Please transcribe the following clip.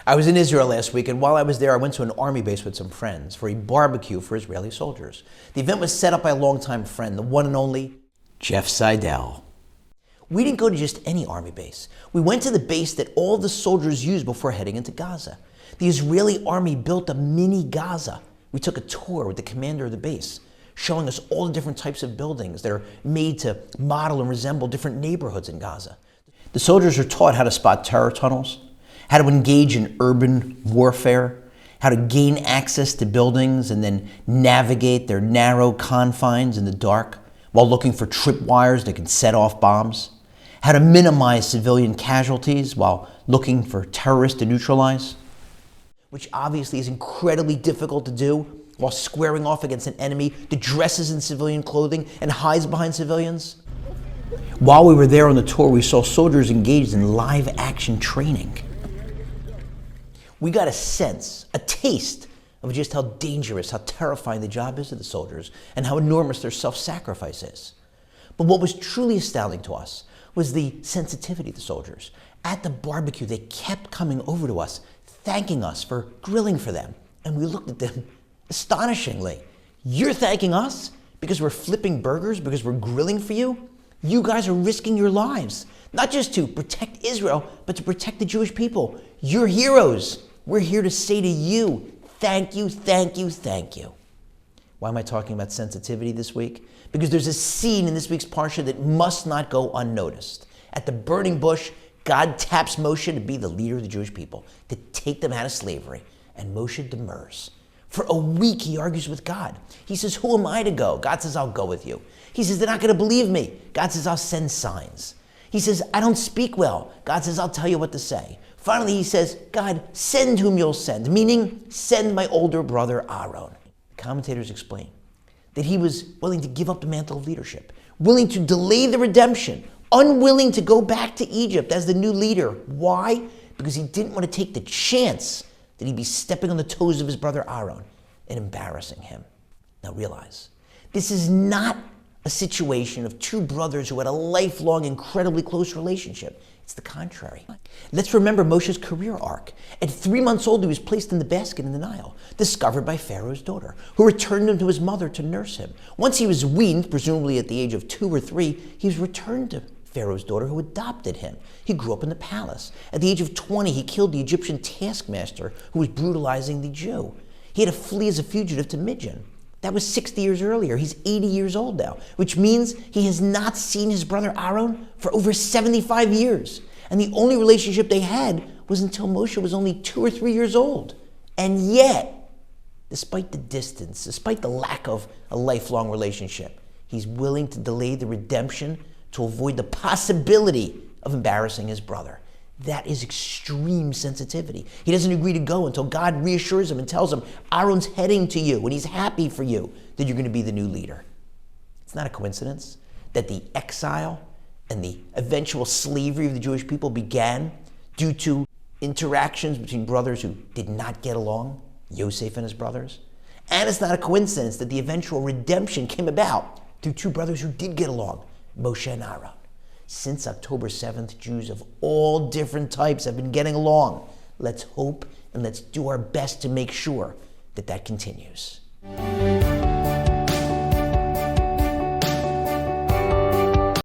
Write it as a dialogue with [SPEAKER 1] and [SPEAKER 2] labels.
[SPEAKER 1] I was in Israel last week, and while I was there, I went to an army base with some friends for a barbecue for Israeli soldiers. The event was set up by a longtime friend, the one and only Jeff Seidel. We didn't go to just any army base. We went to the base that all the soldiers used before heading into Gaza. The Israeli army built a mini Gaza. We took a tour with the commander of the base, showing us all the different types of buildings that are made to model and resemble different neighborhoods in Gaza. The soldiers are taught how to spot terror tunnels, how to engage in urban warfare, how to gain access to buildings and then navigate their narrow confines in the dark while looking for tripwires that can set off bombs, how to minimize civilian casualties while looking for terrorists to neutralize, which obviously is incredibly difficult to do while squaring off against an enemy that dresses in civilian clothing and hides behind civilians. While we were there on the tour, we saw soldiers engaged in live action training. We got a sense, a taste of just how dangerous, how terrifying the job is to the soldiers and how enormous their self-sacrifice is. But what was truly astounding to us was the sensitivity of the soldiers. At the barbecue, they kept coming over to us, thanking us for grilling for them. And we looked at them astonishingly. You're thanking us because we're flipping burgers, because we're grilling for you? You guys are risking your lives, not just to protect Israel, but to protect the Jewish people. You're heroes. We're here to say to you, thank you, thank you, thank you. Why am I talking about sensitivity this week? Because there's a scene in this week's Parshat that must not go unnoticed. At the burning bush, God taps Moshe to be the leader of the Jewish people, to take them out of slavery. And Moshe demurs. For a week, he argues with God. He says, who am I to go? God says, I'll go with you. He says, they're not going to believe me. God says, I'll send signs. He says, I don't speak well. God says, I'll tell you what to say. Finally, he says, God, send whom you'll send, meaning send my older brother Aaron. Commentators explain that he was willing to give up the mantle of leadership, willing to delay the redemption, unwilling to go back to Egypt as the new leader. Why? Because he didn't want to take the chance that he'd be stepping on the toes of his brother Aaron and embarrassing him. Now realize, this is not a situation of two brothers who had a lifelong, incredibly close relationship. It's the contrary. Let's remember Moshe's career arc. At 3 months old, he was placed in the basket in the Nile, discovered by Pharaoh's daughter, who returned him to his mother to nurse him. Once he was weaned, presumably at the age of 2 or 3, he was returned to Pharaoh's daughter, who adopted him. He grew up in the palace. At the age of 20, he killed the Egyptian taskmaster who was brutalizing the Jew. He had to flee as a fugitive to Midian. That was 60 years earlier. He's 80 years old now, which means he has not seen his brother Aaron for over 75 years. And the only relationship they had was until Moshe was only 2 or 3 years old. And yet, despite the distance, despite the lack of a lifelong relationship, he's willing to delay the redemption to avoid the possibility of embarrassing his brother. That is extreme sensitivity. He doesn't agree to go until God reassures him and tells him, Aaron's heading to you and he's happy for you that you're going to be the new leader. It's not a coincidence that the exile and the eventual slavery of the Jewish people began due to interactions between brothers who did not get along, Yosef and his brothers. And it's not a coincidence that the eventual redemption came about through two brothers who did get along, Moshe and Aaron. Since October 7th, Jews of all different types have been getting along. Let's hope and let's do our best to make sure that that continues.